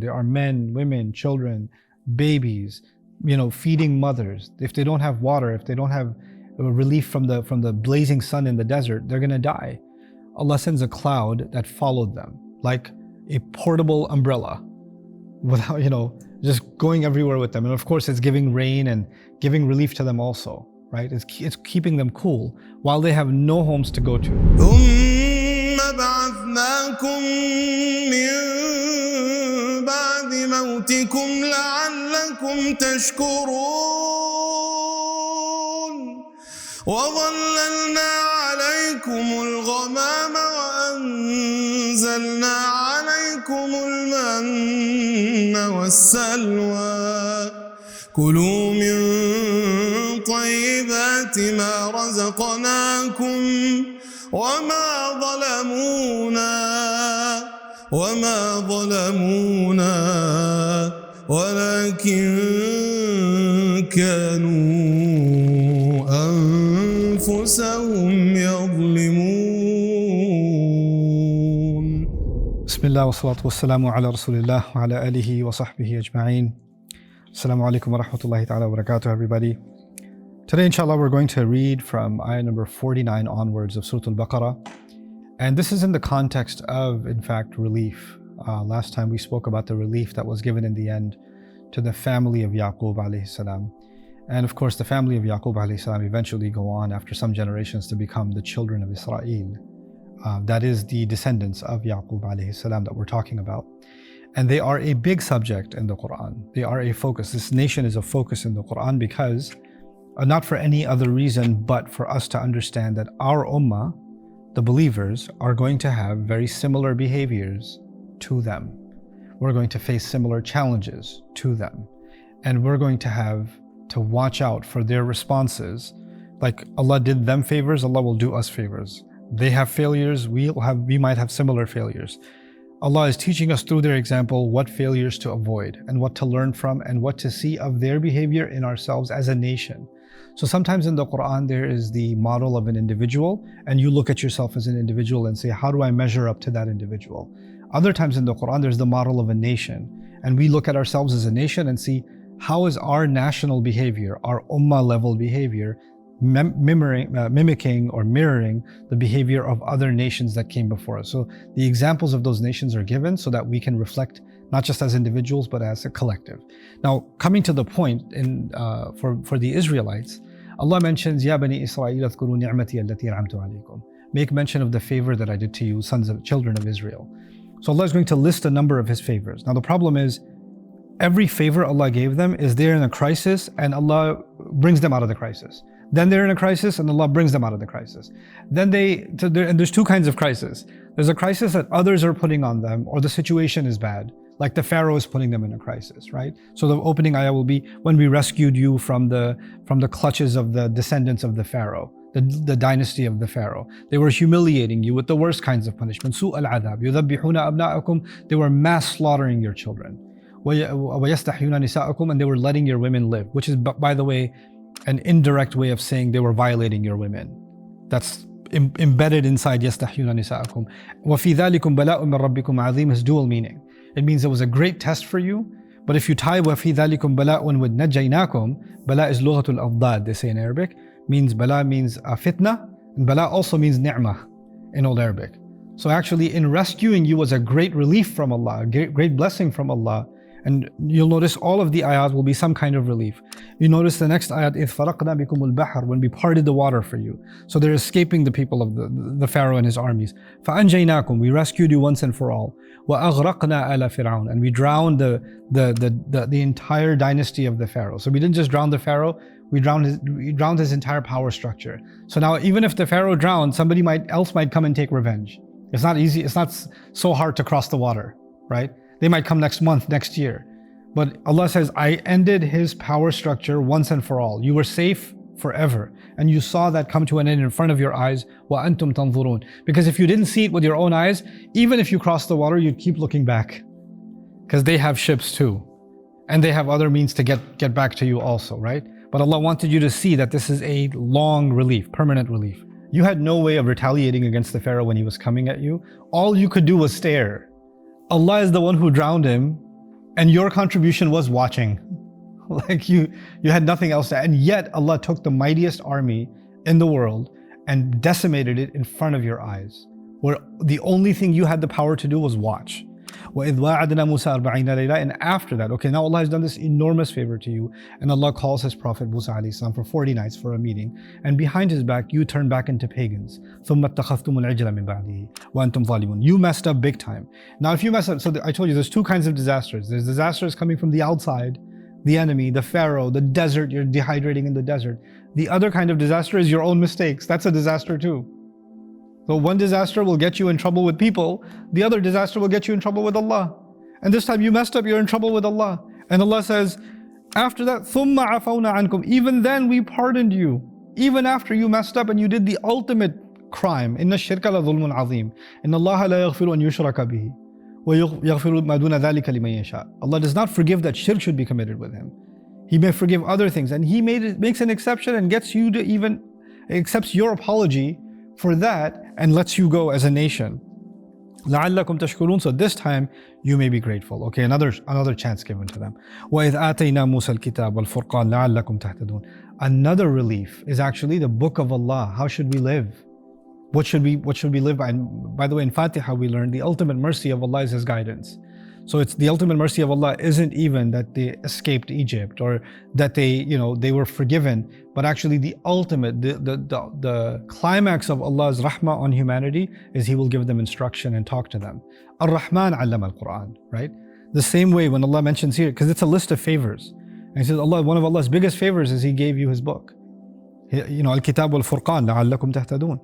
There are men, women, children, babies, feeding mothers. If they don't have water, if they don't have relief from the blazing sun in the desert, they're gonna die. Allah sends a cloud that followed them, like a portable umbrella, without, just going everywhere with them. And of course, it's giving rain and giving relief to them also, right? It's keeping them cool while they have no homes to go to. ثم بعثناكم من بعد موتكم لعلكم تشكرون وظللنا عليكم الغمام وأنزلنا عليكم المن والسلوى كلوا من طيبات ما رزقناكم وما ظلمونا ولكن كانوا أنفسهم يظلمون. بسم الله والصلاة والسلام على رسول الله وعلى آله وصحبه أجمعين. Assalamu alaikum wa rahmatullahi ta'ala wa barakatuh, everybody. Today, inshallah, we're going to read from ayah number 49 onwards of Surah Al-Baqarah. And this is in the context of, in fact, relief. Last time we spoke about the relief that was given in the end to the family of Yaqub alayhi salam. And of course, the family of Yaqub alayhi salam eventually go on after some generations to become the children of Israel. That is the descendants of Yaqub alayhi salam that we're talking about. And they are a big subject in the Quran. They are a focus. This nation is a focus in the Quran because, not for any other reason, but for us to understand that our ummah, the believers, are going to have very similar behaviors to them. We're going to face similar challenges to them. And we're going to have to watch out for their responses. Like Allah did them favors, Allah will do us favors. They have failures, we might have similar failures. Allah is teaching us through their example what failures to avoid and what to learn from and what to see of their behavior in ourselves as a nation. So sometimes in the Quran there is the model of an individual and you look at yourself as an individual and say, how do I measure up to that individual? Other times in the Quran there's the model of a nation and we look at ourselves as a nation and see how is our national behavior, our ummah level behavior, mimicking or mirroring the behavior of other nations that came before us. So the examples of those nations are given so that we can reflect not just as individuals but as a collective. Now, coming to the point for the Israelites, Allah mentions, Ya Bani Isra'il adhkuru ni'mati allati an'amtu alaykum. Make mention of the favor that I did to you, children of Israel. So Allah is going to list a number of His favors. Now the problem is, every favor Allah gave them is they're in a crisis and Allah brings them out of the crisis. Then they're in a crisis and Allah brings them out of the crisis. And there's two kinds of crisis. There's a crisis that others are putting on them or the situation is bad. Like the Pharaoh is putting them in a crisis, right? So the opening ayah will be, when we rescued you from the clutches of the descendants of the Pharaoh, the dynasty of the Pharaoh. They were humiliating you with the worst kinds of punishment. سُوءَ الْعَذَابِ يُذَبِّحُونَ أَبْنَاءَكُمْ. They were mass slaughtering your children. وَيَسْتَحْيُونَ نِسَاءَكُمْ. And they were letting your women live, which is, by the way, an indirect way of saying they were violating your women. That's embedded inside يَسْتَحْيُونَ نِسَاءَكُمْ. وَفِي ذَلِكُمْ بَلَاءٌ مِّن رَبِّكُمْ عَظِيمٌ has dual meaning. It means it was a great test for you, but if you tie وَفِي ذَلِكُمْ بَلَاءٌ with نَجَّيْنَاكُمْ, bala is لغة الأضداد, they say in Arabic, means bala means fitna, and bala also means ni'mah in Old Arabic. So actually in rescuing you was a great relief from Allah, a great blessing from Allah. And you'll notice all of the ayat will be some kind of relief. You notice the next ayat, إِذْ فَرَقْنَا بِكُمُ الْبَحْرِ, when we parted the water for you. So they're escaping the people of the Pharaoh and his armies. فَأَنْجَيْنَاكُمْ, we rescued you once and for all. وَأَغْرَقْنَا آلَ فِرْعَوْنَ, and we drowned the entire dynasty of the Pharaoh. So we didn't just drown the Pharaoh, we drowned his entire power structure. So now even if the Pharaoh drowned, somebody else might come and take revenge. It's not easy, it's not so hard to cross the water, right? They might come next month, next year. But Allah says, I ended his power structure once and for all. You were safe forever. And you saw that come to an end in front of your eyes. وَأَنْتُمْ تَنْظُرُونَ. Because if you didn't see it with your own eyes, even if you crossed the water, you'd keep looking back. Because they have ships too. And they have other means to get back to you also, right? But Allah wanted you to see that this is a long relief, permanent relief. You had no way of retaliating against the Pharaoh when he was coming at you. All you could do was stare. Allah is the one who drowned him And your contribution was watching. Like you had nothing else to, and yet Allah took the mightiest army in the world and decimated it in front of your eyes, where the only thing you had the power to do was watch. وَإِذْ وَاعَدْنَا مُوسَى 40 لَيْلَةً. And after that, okay, now Allah has done this enormous favor to you, and Allah calls His Prophet Musa alayhi salam for 40 nights for a meeting, and behind his back, you turn back into pagans. ثُمَّ اتَّخَذْتُمُ الْعِجْلَ مِنْ بَعْدِهِ وَأَنْتُمْ ظَالِمُونَ. You messed up big time. Now, if you mess up, so I told you there's two kinds of disasters. There's disasters coming from the outside, the enemy, the Pharaoh, the desert, you're dehydrating in the desert. The other kind of disaster is your own mistakes. That's a disaster too. So one disaster will get you in trouble with people, the other disaster will get you in trouble with Allah. And this time you messed up, you're in trouble with Allah. And Allah says, after that, ثُمَّ عَفَوْنَا عَنْكُمْ. Even then we pardoned you. Even after you messed up and you did the ultimate crime. إِنَّ الشِّرْكَ لَظُلْمٌ عَظِيمٌ إِنَّ اللَّهَ لَا يَغْفِرُ أَن يُشْرَكَ بِهِ وَيَغْفِرُ مَا دُونَ ذَلِكَ لِمَن يَشَاءُ. Allah does not forgive that shirk should be committed with Him. He may forgive other things, and He makes an exception and gets you to even accepts your apology for that and lets you go as a nation. لَعَلَّكُمْ تَشْكُرُونَ. So this time you may be grateful. Okay, another chance given to them. وَإِذْ آتَيْنَا مُوسَى الْكِتَابَ وَالْفُرْقَانَ لَعَلَّكُمْ تَهْتَدُونَ. Another relief is actually the book of Allah. How should we live? What should we live by? And by the way, in Fatiha we learned the ultimate mercy of Allah is His guidance. So it's the ultimate mercy of Allah isn't even that they escaped Egypt or that they were forgiven, but actually the ultimate, the climax of Allah's rahmah on humanity is He will give them instruction and talk to them. Ar-Rahman allama al-Quran, right? The same way when Allah mentions here, because it's a list of favors. And He says, one of Allah's biggest favors is He gave you His book. Al-Kitab wal-Furqan la'allakum tahtadun.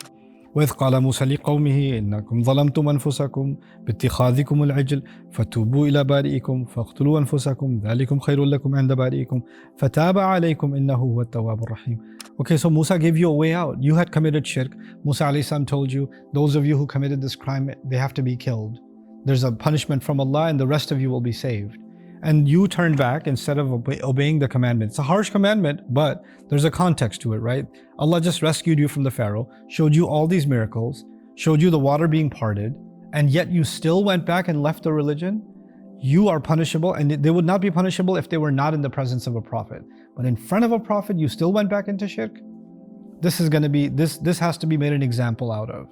وإذ قال موسى لقومه إنكم ظلمتم أنفسكم باتخاذكم العجل فتوبوا إلى بارئكم فاقتلوا أنفسكم ذلكم خير لكم عند بارئكم فتاب عليكم إنه هو التواب الرحيم. Okay, so Musa gave you a way out. You had committed shirk. Musa alayhi salam told you, those of you who committed this crime, they have to be killed. There's a punishment from Allah and the rest of you will be saved. And you turned back instead of obeying the commandment. It's a harsh commandment, but there's a context to it, right? Allah just rescued you from the Pharaoh, showed you all these miracles, showed you the water being parted, and yet you still went back and left the religion. You are punishable, and they would not be punishable if they were not in the presence of a prophet. But in front of a prophet, you still went back into shirk. This has to be made an example out of.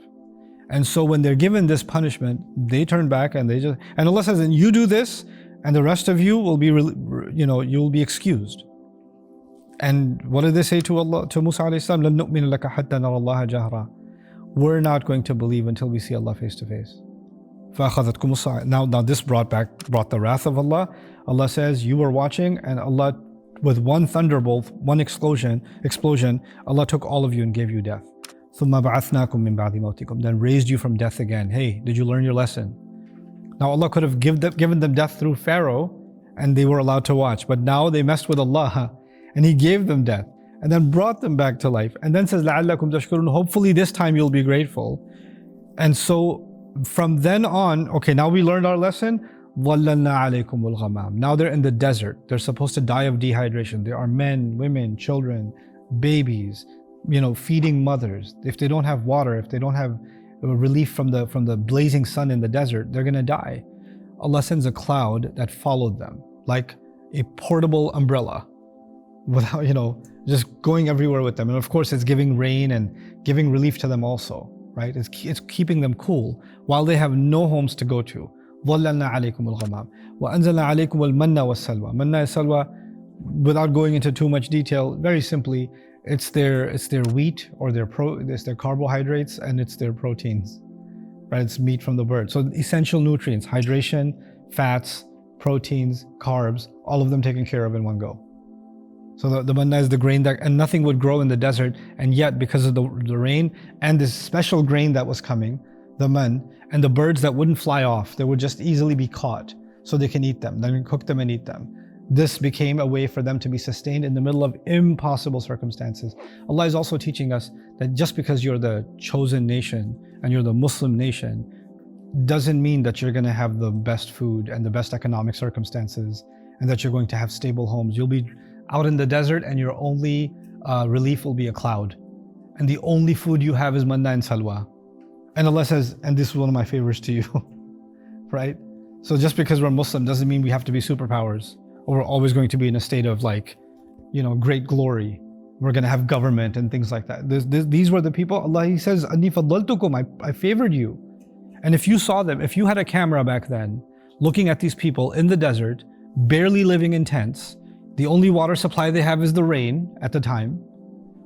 And so when they're given this punishment, they turn back and and Allah says, and you do this, and the rest of you will be, you'll be excused. And what did they say to Allah, to Musa alayhi salam? لَن نُؤْمِنَ لَكَ حَتَّى نَرَى اللَّهَ جَهْرًا. We're not going to believe until we see Allah face to face. فَأَخَذَتْكُمُ الصَّاعِقَةُ. Now this brought the wrath of Allah. Allah says, you were watching, and Allah, with one thunderbolt, one explosion, Allah took all of you and gave you death. ثُمَّ بَعَثْنَاكُم مِّن بَعْدِ مَوْتِكُم. Then raised you from death again. Hey, did you learn your lesson? Now Allah could have given them death through Pharaoh and they were allowed to watch, but now they messed with Allah and He gave them death and then brought them back to life and then says, لَعَلَّكُمْ تَشْكُرُونَ. Hopefully this time you'll be grateful. And so from then on, okay, now we learned our lesson. وَلَّلْنَا عَلَيْكُمُ الْغَمَامِ. Now they're in the desert. They're supposed to die of dehydration. There are men, women, children, babies, feeding mothers. If they don't have water, if they don't have relief from the blazing sun in the desert, they're going to die. Allah sends a cloud that followed them like a portable umbrella without, just going everywhere with them. And of course it's giving rain and giving relief to them also, right? It's keeping them cool while they have no homes to go to. ظَلَّلْنَا عَلَيْكُمُ الْغَمَامِ وَأَنزَلْنَا عَلَيْكُمُ الْمَنَّ وَالسَّلْوَى. Manna and salwa, without going into too much detail, very simply, it's their wheat or it's their carbohydrates and it's their proteins, right? It's meat from the bird. So essential nutrients, hydration, fats, proteins, carbs, all of them taken care of in one go. So the manna is the grain and nothing would grow in the desert, and yet because of the rain and this special grain that was coming, the man, and the birds that wouldn't fly off, they would just easily be caught so they can eat them, then cook them and eat them. This became a way for them to be sustained in the middle of impossible circumstances. Allah is also teaching us that just because you're the chosen nation and you're the Muslim nation doesn't mean that you're going to have the best food and the best economic circumstances and that you're going to have stable homes. You'll be out in the desert and your only relief will be a cloud. And the only food you have is manna and salwa. And Allah says, and this is one of my favors to you, right? So just because we're Muslim doesn't mean we have to be superpowers, or we're always going to be in a state of like, great glory. We're going to have government and things like that. These were the people. Allah, He says, "Anni faddaltukum," I favored you. And if you saw them, if you had a camera back then, looking at these people in the desert, barely living in tents, the only water supply they have is the rain at the time,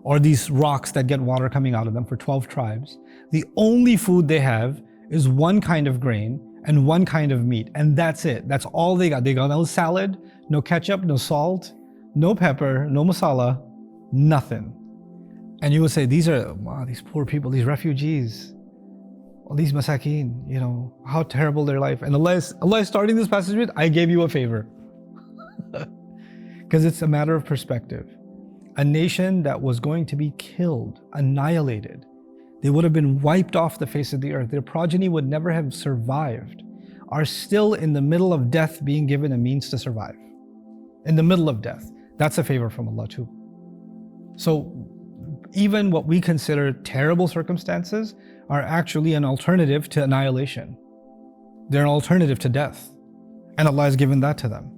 or these rocks that get water coming out of them for 12 tribes. The only food they have is one kind of grain and one kind of meat, and that's it. That's all they got. They got no salad, no ketchup, no salt, no pepper, no masala, nothing. And you would say, these poor people, these refugees, all these masakeen, how terrible their life. And Allah is starting this passage with, I gave you a favor. Because it's a matter of perspective. A nation that was going to be killed, annihilated, they would have been wiped off the face of the earth. Their progeny would never have survived, are still in the middle of death being given a means to survive. In the middle of death. That's a favor from Allah too. So even what we consider terrible circumstances are actually an alternative to annihilation. They're an alternative to death. And Allah has given that to them.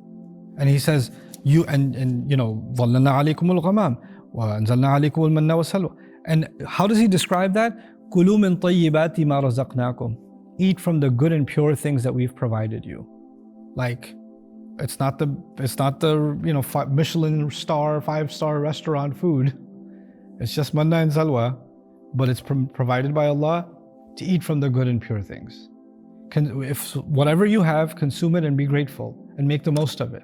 And He says, ظَلَّلْنَا عَلَيْكُمُ الْغَمَامِ وَأَنزَلْنَا عَلَيْكُمُ الْمَنَّ وَالسَّلْوَىٰ. And how does He describe that? كُلُوا مِن طَيِّبَاتِ مَا رَزَقْنَاكُمْ. Eat from the good and pure things that we've provided you. Like, it's not the Michelin star, 5-star restaurant food. It's just manna and salwa, but it's provided by Allah to eat from the good and pure things. If whatever you have, consume it and be grateful and make the most of it.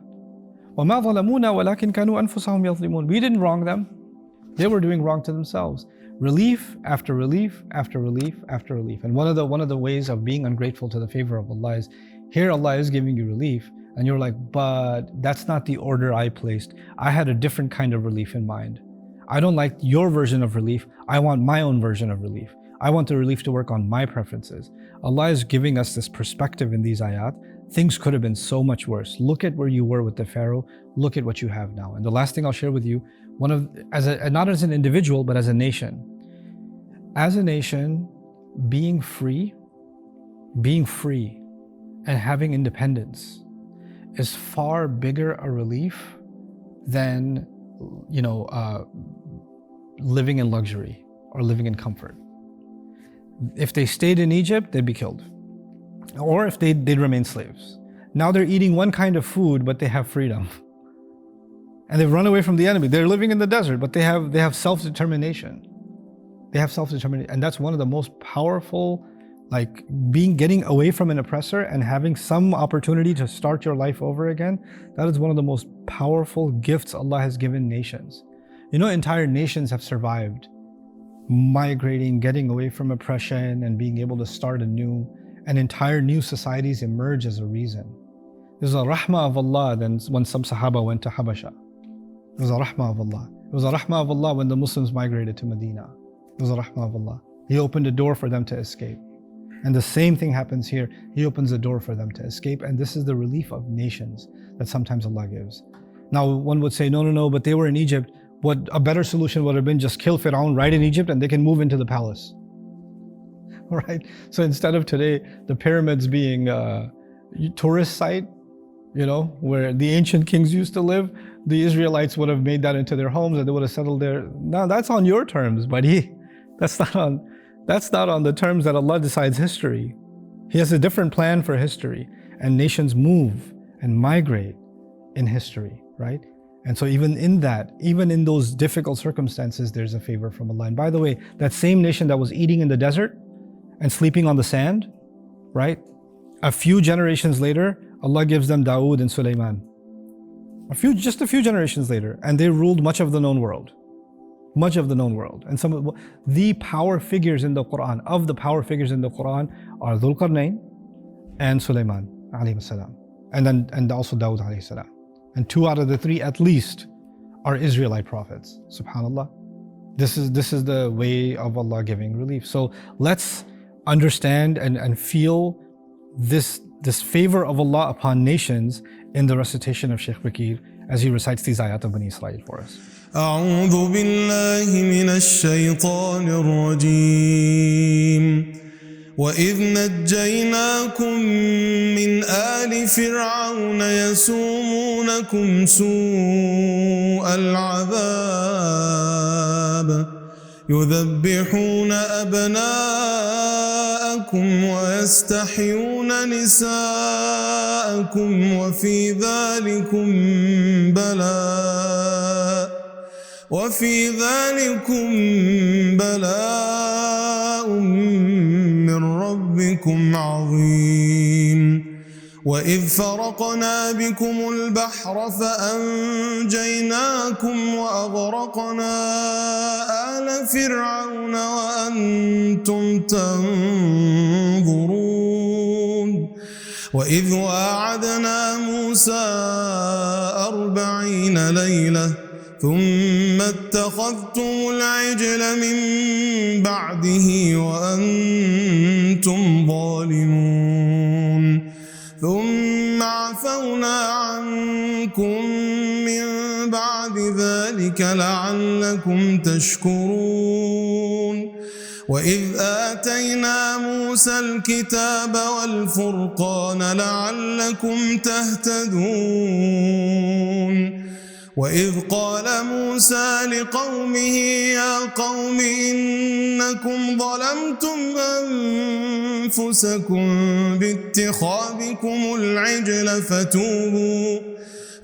وَمَا ظَلَمُونَا وَلَكِنْ كَانُوا أَنفُسَهُمْ يَظْلِمُونَ. We didn't wrong them. They were doing wrong to themselves. Relief after relief after relief after relief. And one of the ways of being ungrateful to the favor of Allah is, here Allah is giving you relief, and you're like, but that's not the order I placed. I had a different kind of relief in mind. I don't like your version of relief. I want my own version of relief. I want the relief to work on my preferences. Allah is giving us this perspective in these ayat. Things could have been so much worse. Look at where you were with the Pharaoh. Look at what you have now. And the last thing I'll share with you, not as an individual, but as a nation. As a nation, being free and having independence is far bigger a relief than, living in luxury or living in comfort. If they stayed in Egypt, they'd be killed. Or if they'd remain slaves. Now they're eating one kind of food, but they have freedom. And they've run away from the enemy. They're living in the desert, but they have self-determination. They have self-determination. And that's one of the most powerful, getting away from an oppressor and having some opportunity to start your life over again. That is one of the most powerful gifts Allah has given nations. Entire nations have survived migrating, getting away from oppression and being able to start anew. And entire new societies emerge as a reason. There's a rahmah of Allah then when some Sahaba went to Habasha. It was a rahmah of Allah. It was a rahmah of Allah when the Muslims migrated to Medina. It was a rahmah of Allah. He opened a door for them to escape. And the same thing happens here. He opens a door for them to escape. And this is the relief of nations that sometimes Allah gives. Now one would say, no, but they were in Egypt. What a better solution would have been just kill Pharaoh right in Egypt and they can move into the palace. Right? So instead of today, the pyramids being a tourist site, where the ancient kings used to live, the Israelites would have made that into their homes and they would have settled there. Now that's on your terms, buddy. That's not on the terms that Allah decides history. He has a different plan for history, and nations move and migrate in history, right? And so even in those difficult circumstances, there's a favor from Allah. And by the way, that same nation that was eating in the desert and sleeping on the sand, right? A few generations later, Allah gives them Dawood and Sulaiman. Just a few generations later, and they ruled much of the known world. Much of the known world. And some of the power figures in the Quran, are Dhul Qarnayn and Sulaiman alayhi salam. And also Dawood alayhi salam. And 2 out of the 3 at least are Israelite prophets. SubhanAllah. This is the way of Allah giving relief. So let's understand and feel this favor of Allah upon nations in the recitation of Shaykh Bakir as he recites these ayat of Bani Isra'il for us. أعوذ بالله من الشيطان الرجيم وإذ نجيناكم من آل فرعون يسومونكم سوء العذاب يذبحون أبناءكم ويستحيون نساءكم وفي ذلكم بلاء من ربكم عظيم وإذ فرقنا بكم البحر فأنجيناكم وأغرقنا آل فرعون وأنتم تنظرون وإذ واعدنا موسى 40 ليلة ثم اتخذتم العجل من بعده وأنتم ظالمون ثم عفونا عنكم من بعد ذلك لعلكم تشكرون وإذ آتينا موسى الكتاب والفرقان لعلكم تهتدون وإذ قال موسى لقومه يا قوم إنكم ظلمتم أنفسكم باتخاذكم العجل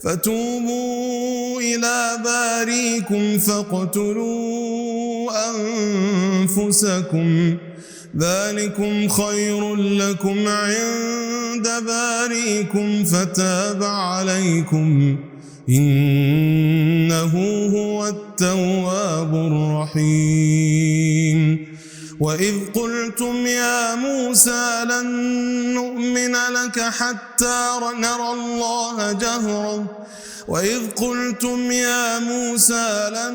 فتوبوا إلى باريكم فاقتلوا أنفسكم ذلكم خير لكم عند باريكم فتاب عليكم إنه هو التواب الرحيم وإذ قلتم يا موسى لن نؤمن لك حتى نرى الله جهرة وإذ قلتم يا موسى لن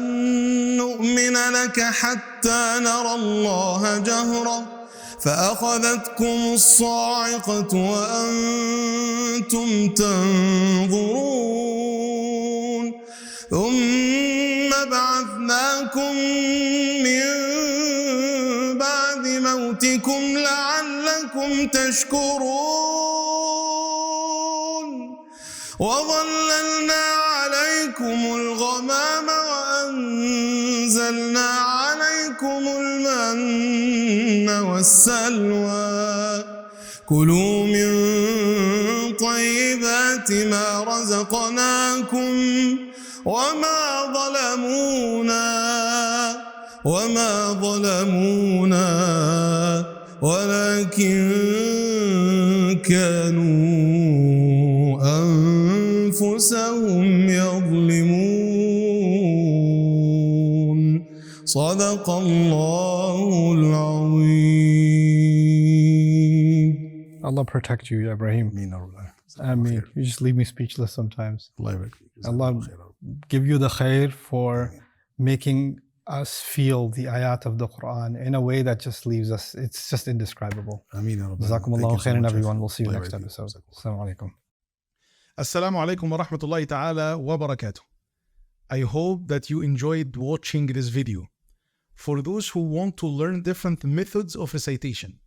نؤمن لك حتى نرى الله جهرة فأخذتكم الصاعقة وأنتم تنظرون ثم بعثناكم من بعد موتكم لعلكم تشكرون وظللنا عليكم الغمام وأنزلنا عليكم المن والسلوى كلوا من طيبات ما رزقناكم وما ظلمونا ولكن كانوا أنفسهم يظلمون صدق الله العظيم. Allah protect you, Ibrahim. Ameen. You just leave me speechless sometimes. Allah give you the khair for making us feel the ayat of the Quran in a way that just leaves us, it's just indescribable. Jazakumullahu khairan, everyone. We'll see you next episode. Assalamu alaikum. Assalamu alaikum wa rahmatullahi ta'ala wa barakatuh. I hope that you enjoyed watching this video. For those who want to learn different methods of recitation,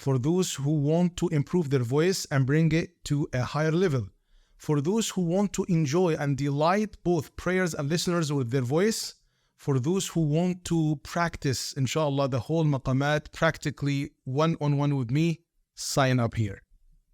for those who want to improve their voice and bring it to a higher level, for those who want to enjoy and delight both prayers and listeners with their voice, for those who want to practice, inshallah, the whole maqamat practically one-on-one with me, sign up here.